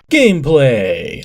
Gameplay!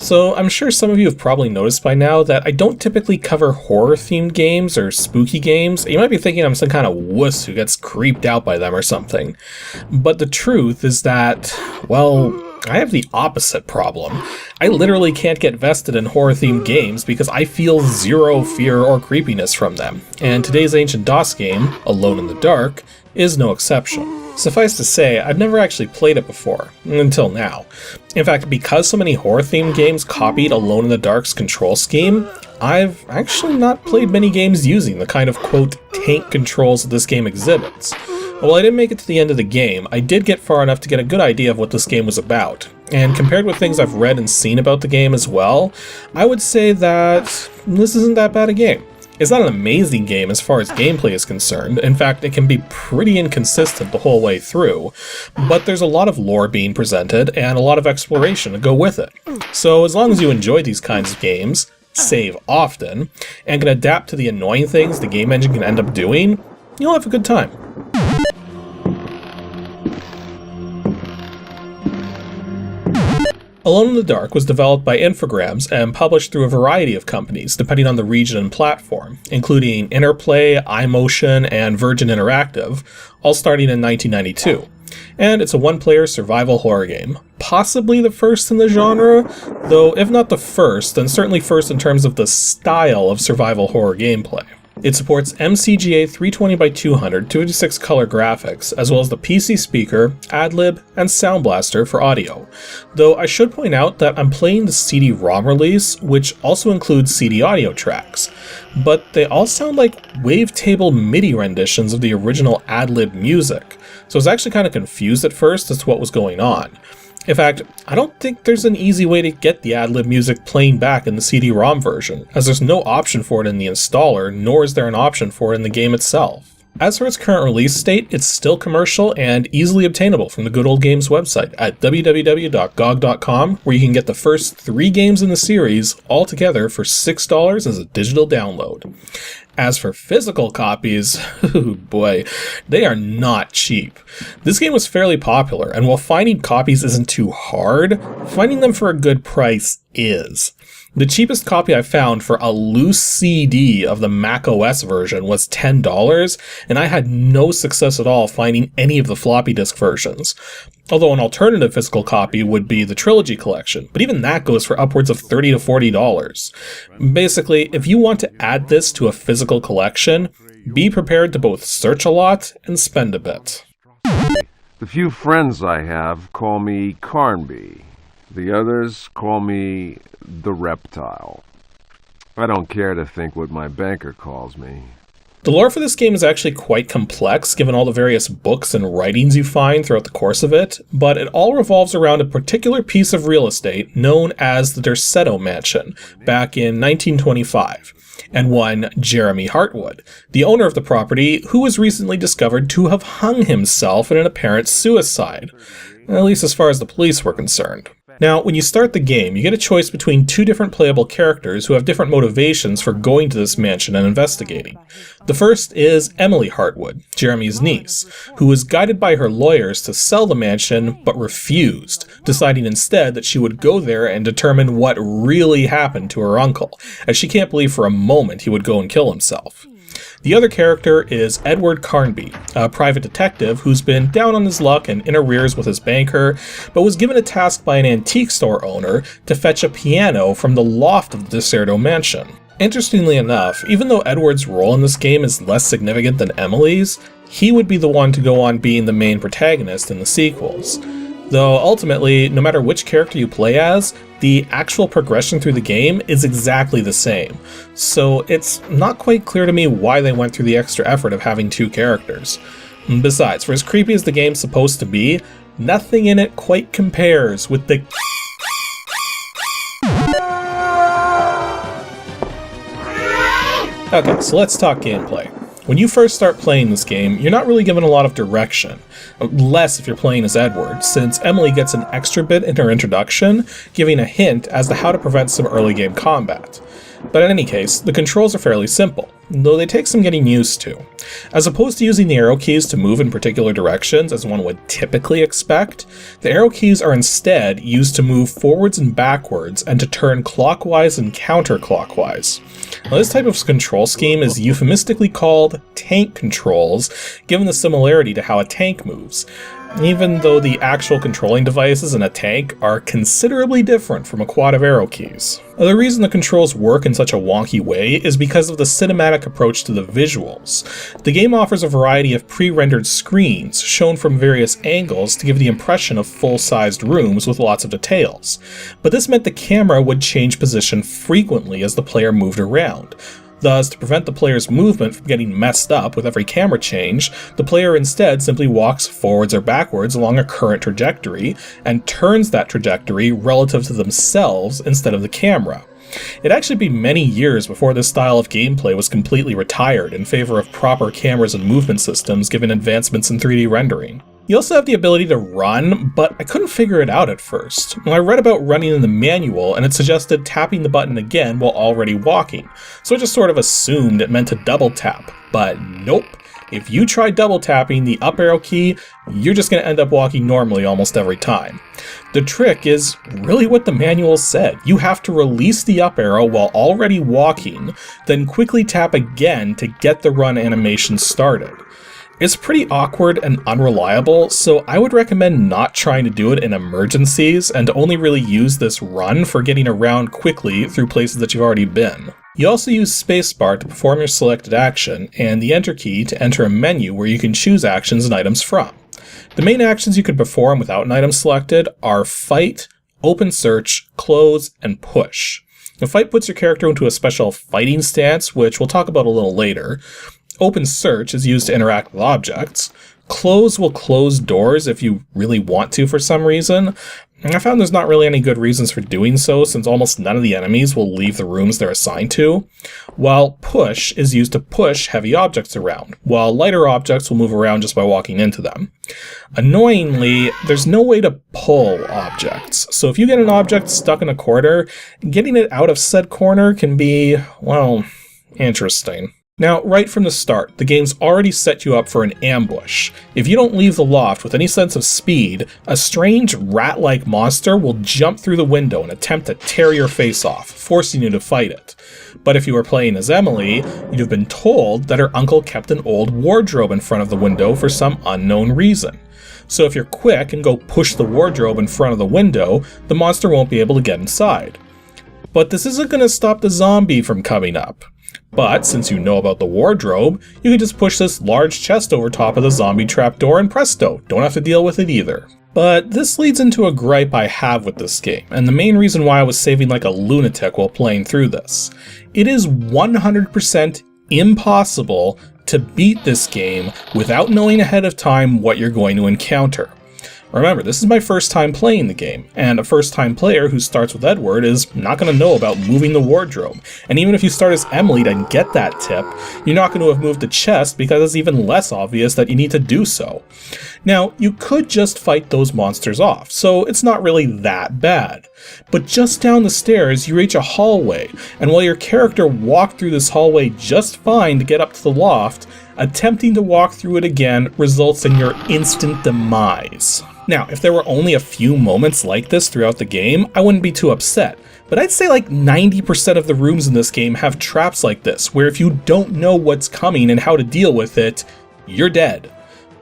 So I'm sure some of you have probably noticed by now that I don't typically cover horror-themed games or spooky games. You might be thinking I'm some kind of wuss who gets creeped out by them or something. But the truth is that, well, I have the opposite problem. I literally can't get vested in horror-themed games because I feel zero fear or creepiness from them. And today's Ancient DOS game, Alone in the Dark, is no exception. Suffice to say, I've never actually played it before, until now. In fact, because so many horror-themed games copied Alone in the Dark's control scheme, I've actually not played many games using the kind of, quote, tank controls that this game exhibits. While I didn't make it to the end of the game, I did get far enough to get a good idea of what this game was about. And compared with things I've read and seen about the game as well, I would say that this isn't that bad a game. It's not an amazing game as far as gameplay is concerned. In fact, it can be pretty inconsistent the whole way through, but there's a lot of lore being presented and a lot of exploration to go with it. So as long as you enjoy these kinds of games, save often, and can adapt to the annoying things the game engine can end up doing, you'll have a good time. Alone in the Dark was developed by Infogrames and published through a variety of companies, depending on the region and platform, including Interplay, iMotion, and Virgin Interactive, all starting in 1992. And it's a one-player survival horror game, possibly the first in the genre, though if not the first, then certainly first in terms of the style of survival horror gameplay. It supports MCGA 320x200 256 color graphics, as well as the PC speaker, AdLib, and Sound Blaster for audio. Though I should point out that I'm playing the CD-ROM release, which also includes CD audio tracks, but they all sound like wavetable MIDI renditions of the original AdLib music, so I was actually kind of confused at first as to what was going on. In fact, I don't think there's an easy way to get the AdLib music playing back in the CD-ROM version, as there's no option for it in the installer, nor is there an option for it in the game itself. As for its current release date, it's still commercial and easily obtainable from the Good Old Games website at www.gog.com, where you can get the first 3 games in the series all together for $6 as a digital download. As for physical copies, oh boy, they are not cheap. This game was fairly popular, and while finding copies isn't too hard, finding them for a good price is. The cheapest copy I found for a loose CD of the macOS version was $10, and I had no success at all finding any of the floppy disk versions. Although an alternative physical copy would be the Trilogy Collection, but even that goes for upwards of $30 to $40. Basically, if you want to add this to a physical collection, be prepared to both search a lot and spend a bit. The few friends I have call me Carnby. The others call me the Reptile. I don't care to think what my banker calls me. The lore for this game is actually quite complex, given all the various books and writings you find throughout the course of it, but it all revolves around a particular piece of real estate known as the Derceto Mansion, back in 1925, and one Jeremy Hartwood, the owner of the property, who was recently discovered to have hung himself in an apparent suicide, at least as far as the police were concerned. Now, when you start the game, you get a choice between 2 different playable characters who have different motivations for going to this mansion and investigating. The first is Emily Hartwood, Jeremy's niece, who was guided by her lawyers to sell the mansion but refused, deciding instead that she would go there and determine what really happened to her uncle, as she can't believe for a moment he would go and kill himself. The other character is Edward Carnby, a private detective who's been down on his luck and in arrears with his banker, but was given a task by an antique store owner to fetch a piano from the loft of the Derceto Mansion. Interestingly enough, even though Edward's role in this game is less significant than Emily's, he would be the one to go on being the main protagonist in the sequels. Though ultimately, no matter which character you play as, the actual progression through the game is exactly the same. So it's not quite clear to me why they went through the extra effort of having 2 characters. Besides, for as creepy as the game's supposed to be, nothing in it quite compares with the Okay, so let's talk gameplay. When you first start playing this game, you're not really given a lot of direction, less if you're playing as Edward, since Emily gets an extra bit in her introduction, giving a hint as to how to prevent some early game combat. But in any case, the controls are fairly simple, though they take some getting used to. As opposed to using the arrow keys to move in particular directions as one would typically expect, the arrow keys are instead used to move forwards and backwards and to turn clockwise and counterclockwise. Now, this type of control scheme is euphemistically called tank controls, given the similarity to how a tank moves, even though the actual controlling devices in a tank are considerably different from a quad of arrow keys. The reason the controls work in such a wonky way is because of the cinematic approach to the visuals. The game offers a variety of pre-rendered screens shown from various angles to give the impression of full-sized rooms with lots of details, but this meant the camera would change position frequently as the player moved around. Thus, to prevent the player's movement from getting messed up with every camera change, the player instead simply walks forwards or backwards along a current trajectory and turns that trajectory relative to themselves instead of the camera. It'd actually be many years before this style of gameplay was completely retired in favor of proper cameras and movement systems given advancements in 3D rendering. You also have the ability to run, but I couldn't figure it out at first. I read about running in the manual, and it suggested tapping the button again while already walking, so I just sort of assumed it meant to double tap. But nope. If you try double tapping the up arrow key, you're just going to end up walking normally almost every time. The trick is really what the manual said. You have to release the up arrow while already walking, then quickly tap again to get the run animation started. It's pretty awkward and unreliable, so I would recommend not trying to do it in emergencies and to only really use this run for getting around quickly through places that you've already been. You also use spacebar to perform your selected action, and the enter key to enter a menu where you can choose actions and items from. The main actions you can perform without an item selected are fight, open search, close, and push. The fight puts your character into a special fighting stance, which we'll talk about a little later. Open search is used to interact with objects. Close will close doors if you really want to for some reason. And I found there's not really any good reasons for doing so, since almost none of the enemies will leave the rooms they're assigned to. While push is used to push heavy objects around, while lighter objects will move around just by walking into them. Annoyingly, there's no way to pull objects, so if you get an object stuck in a corner, getting it out of said corner can be, well, interesting. Now, right from the start, the game's already set you up for an ambush. If you don't leave the loft with any sense of speed, a strange rat-like monster will jump through the window and attempt to tear your face off, forcing you to fight it. But if you were playing as Emily, you'd have been told that her uncle kept an old wardrobe in front of the window for some unknown reason. So if you're quick and go push the wardrobe in front of the window, the monster won't be able to get inside. But this isn't going to stop the zombie from coming up. But since you know about the wardrobe, you can just push this large chest over top of the zombie trapdoor and presto, don't have to deal with it either. But this leads into a gripe I have with this game, and the main reason why I was saving like a lunatic while playing through this. It is 100% impossible to beat this game without knowing ahead of time what you're going to encounter. Remember, this is my first time playing the game, and a first time player who starts with Edward is not going to know about moving the wardrobe. And even if you start as Emily to get that tip, you're not going to have moved the chest because it's even less obvious that you need to do so. Now, you could just fight those monsters off, so it's not really that bad. But just down the stairs, you reach a hallway, and while your character walked through this hallway just fine to get up to the loft, attempting to walk through it again results in your instant demise. Now, if there were only a few moments like this throughout the game, I wouldn't be too upset. But I'd say like 90% of the rooms in this game have traps like this, where if you don't know what's coming and how to deal with it, you're dead.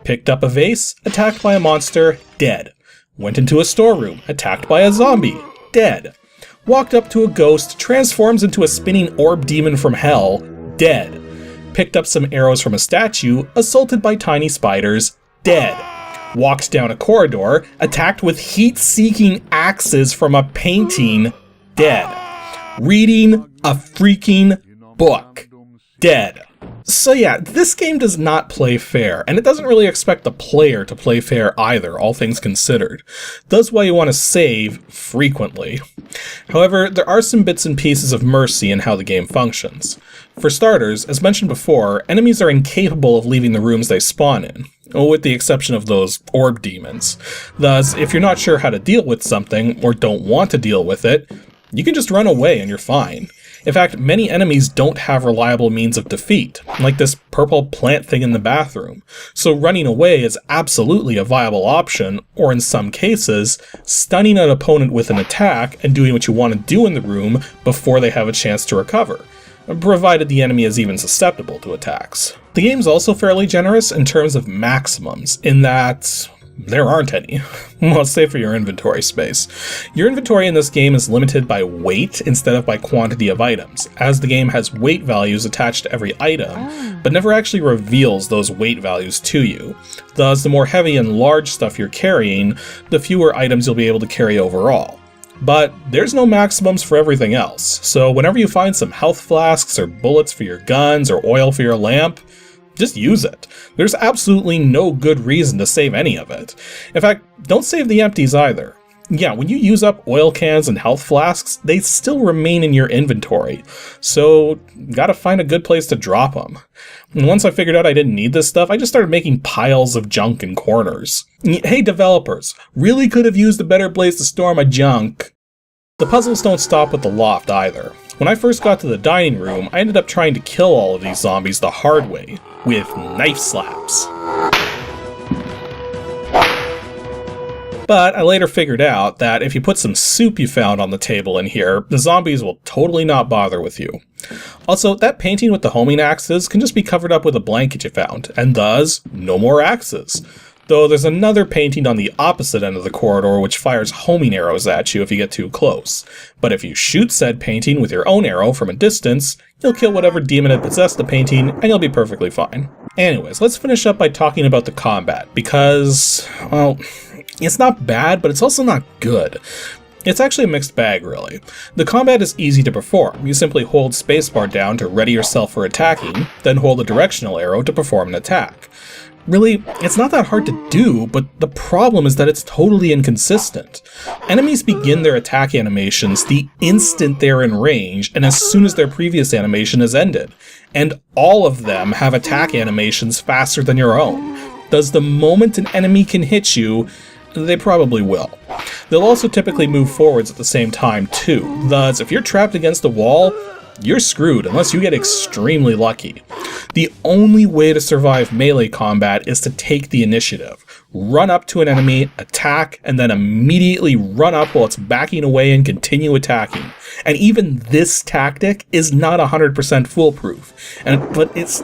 Picked up a vase, attacked by a monster, dead. Went into a storeroom, attacked by a zombie, dead. Walked up to a ghost, transforms into a spinning orb demon from hell, dead. Picked up some arrows from a statue, assaulted by tiny spiders, dead. walks down a corridor, attacked with heat-seeking axes from a painting, dead. Reading a freaking book, dead. So yeah, this game does not play fair, and it doesn't really expect the player to play fair either, all things considered. That's why you want to save frequently. However, there are some bits and pieces of mercy in how the game functions. For starters, as mentioned before, enemies are incapable of leaving the rooms they spawn in, with the exception of those orb demons. Thus, if you're not sure how to deal with something, or don't want to deal with it, you can just run away and you're fine. In fact, many enemies don't have reliable means of defeat, like this purple plant thing in the bathroom, so running away is absolutely a viable option, or in some cases, stunning an opponent with an attack and doing what you want to do in the room before they have a chance to recover, provided the enemy is even susceptible to attacks. The game's also fairly generous in terms of maximums, in that there aren't any. Well, save for your inventory space. Your inventory in this game is limited by weight instead of by quantity of items, as the game has weight values attached to every item, but never actually reveals those weight values to you. Thus, the more heavy and large stuff you're carrying, the fewer items you'll be able to carry overall. But there's no maximums for everything else, so whenever you find some health flasks or bullets for your guns or oil for your lamp, just use it. There's absolutely no good reason to save any of it. In fact, don't save the empties either. Yeah, when you use up oil cans and health flasks, they still remain in your inventory, so gotta find a good place to drop them. And once I figured out I didn't need this stuff, I just started making piles of junk in corners. Hey developers, really could have used a better place to store my junk. The puzzles don't stop with the loft either. When I first got to the dining room, I ended up trying to kill all of these zombies the hard way, with knife slaps. But I later figured out that if you put some soup you found on the table in here, the zombies will totally not bother with you. Also, that painting with the homing axes can just be covered up with a blanket you found, and thus, no more axes. Though there's another painting on the opposite end of the corridor which fires homing arrows at you if you get too close. But if you shoot said painting with your own arrow from a distance, you'll kill whatever demon had possessed the painting, and you'll be perfectly fine. Anyways, let's finish up by talking about the combat, because, well, it's not bad, but it's also not good. It's actually a mixed bag, really. The combat is easy to perform. You simply hold spacebar down to ready yourself for attacking, then hold a directional arrow to perform an attack. Really, it's not that hard to do, but the problem is that it's totally inconsistent. Enemies begin their attack animations the instant they're in range, and as soon as their previous animation is ended. And all of them have attack animations faster than your own. Thus, the moment an enemy can hit you, they probably will. They'll also typically move forwards at the same time too. Thus, if you're trapped against a wall, you're screwed unless you get extremely lucky. The only way to survive melee combat is to take the initiative. Run up to an enemy, attack, and then immediately run up while it's backing away and continue attacking. And even this tactic is not 100% foolproof, but it's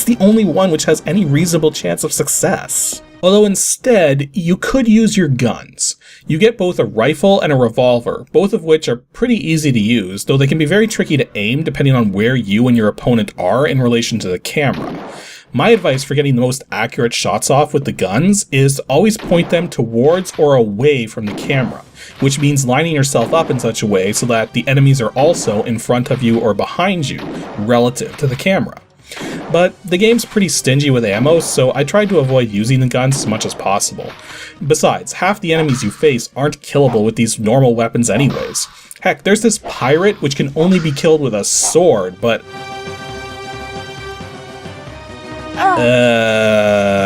the only one which has any reasonable chance of success. Although instead, you could use your guns. You get both a rifle and a revolver, both of which are pretty easy to use, though they can be very tricky to aim depending on where you and your opponent are in relation to the camera. My advice for getting the most accurate shots off with the guns is to always point them towards or away from the camera, which means lining yourself up in such a way so that the enemies are also in front of you or behind you, relative to the camera. But the game's pretty stingy with ammo, so I tried to avoid using the guns as much as possible. Besides, half the enemies you face aren't killable with these normal weapons anyways. Heck, there's this pirate which can only be killed with a sword, but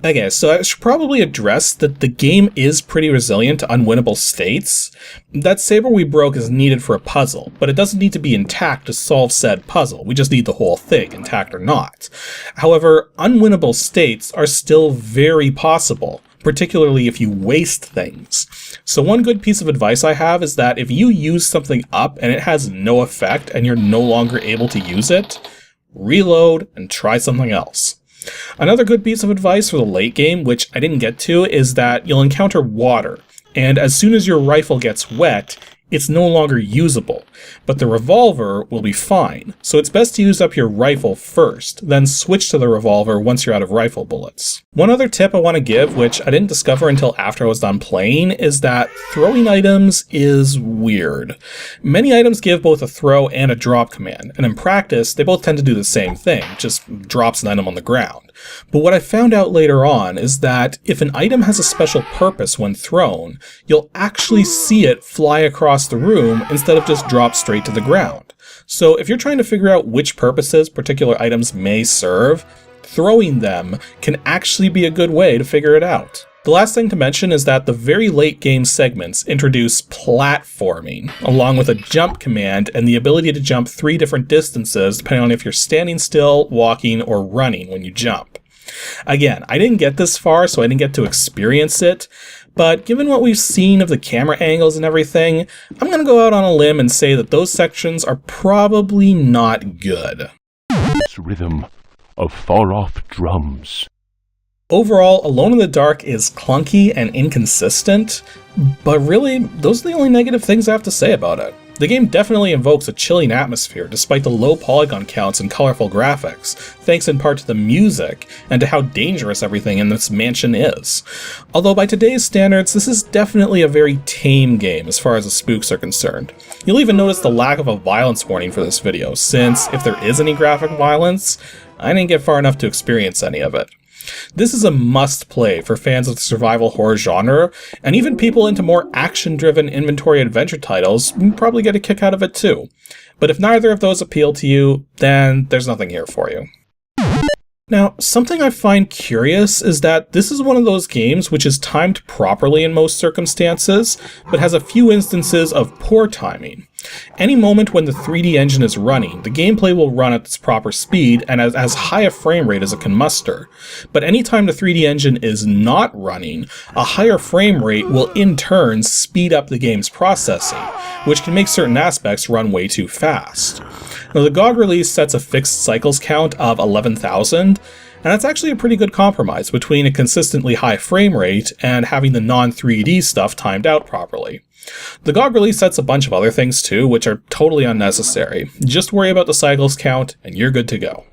okay, so I should probably address that the game is pretty resilient to unwinnable states. That saber we broke is needed for a puzzle, but it doesn't need to be intact to solve said puzzle. We just need the whole thing, intact or not. However, unwinnable states are still very possible, particularly if you waste things. So one good piece of advice I have is that if you use something up and it has no effect and you're no longer able to use it, reload and try something else. Another good piece of advice for the late game, which I didn't get to, is that you'll encounter water. and as soon as your rifle gets wet, it's no longer usable, but the revolver will be fine. So it's best to use up your rifle first, then switch to the revolver once you're out of rifle bullets. One other tip I want to give, which I didn't discover until after I was done playing, is that throwing items is weird. Many items give both a throw and a drop command, and in practice, they both tend to do the same thing, just drops an item on the ground. But what I found out later on is that if an item has a special purpose when thrown, you'll actually see it fly across the room instead of just drop straight to the ground. So if you're trying to figure out which purposes particular items may serve, throwing them can actually be a good way to figure it out. The last thing to mention is that the very late game segments introduce platforming, along with a jump command and the ability to jump 3 different distances depending on if you're standing still, walking, or running when you jump. Again, I didn't get this far, so I didn't get to experience it, but given what we've seen of the camera angles and everything, I'm going to go out on a limb and say that those sections are probably not good. Its rhythm of far-off drums. Overall, Alone in the Dark is clunky and inconsistent, but really, those are the only negative things I have to say about it. The game definitely invokes a chilling atmosphere despite the low polygon counts and colorful graphics, thanks in part to the music and to how dangerous everything in this mansion is. Although by today's standards, this is definitely a very tame game as far as the spooks are concerned. You'll even notice the lack of a violence warning for this video, since if there is any graphic violence, I didn't get far enough to experience any of it. This is a must-play for fans of the survival horror genre, and even people into more action-driven inventory adventure titles probably get a kick out of it too. But if neither of those appeal to you, then there's nothing here for you. Now, something I find curious is that this is one of those games which is timed properly in most circumstances, but has a few instances of poor timing. Any moment when the 3D engine is running, the gameplay will run at its proper speed and at as high a frame rate as it can muster. But anytime the 3D engine is not running, a higher frame rate will in turn speed up the game's processing, which can make certain aspects run way too fast. Now, the GOG release sets a fixed cycles count of 11,000, and that's actually a pretty good compromise between a consistently high frame rate and having the non-3D stuff timed out properly. The GOG release sets a bunch of other things too, which are totally unnecessary. Just worry about the cycles count, and you're good to go.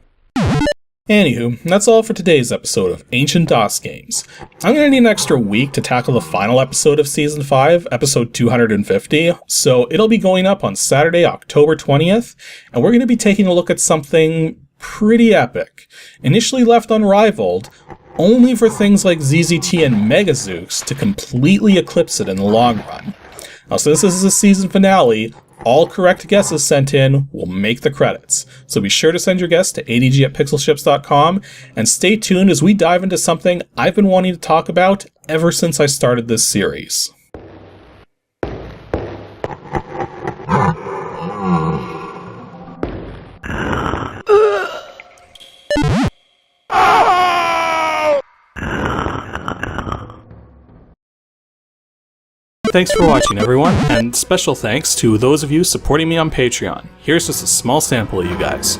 Anywho, that's all for today's episode of Ancient DOS Games. I'm going to need an extra week to tackle the final episode of Season 5, episode 250, so it'll be going up on Saturday, October 20th, and we're going to be taking a look at something pretty epic, initially left unrivaled, only for things like ZZT and Megazooks to completely eclipse it in the long run. Now, since this is a season finale, all correct guesses sent in will make the credits, so be sure to send your guess to adg@pixelships.com, and stay tuned as we dive into something I've been wanting to talk about ever since I started this series. Thanks for watching, everyone, and special thanks to those of you supporting me on Patreon. Here's just a small sample of you guys.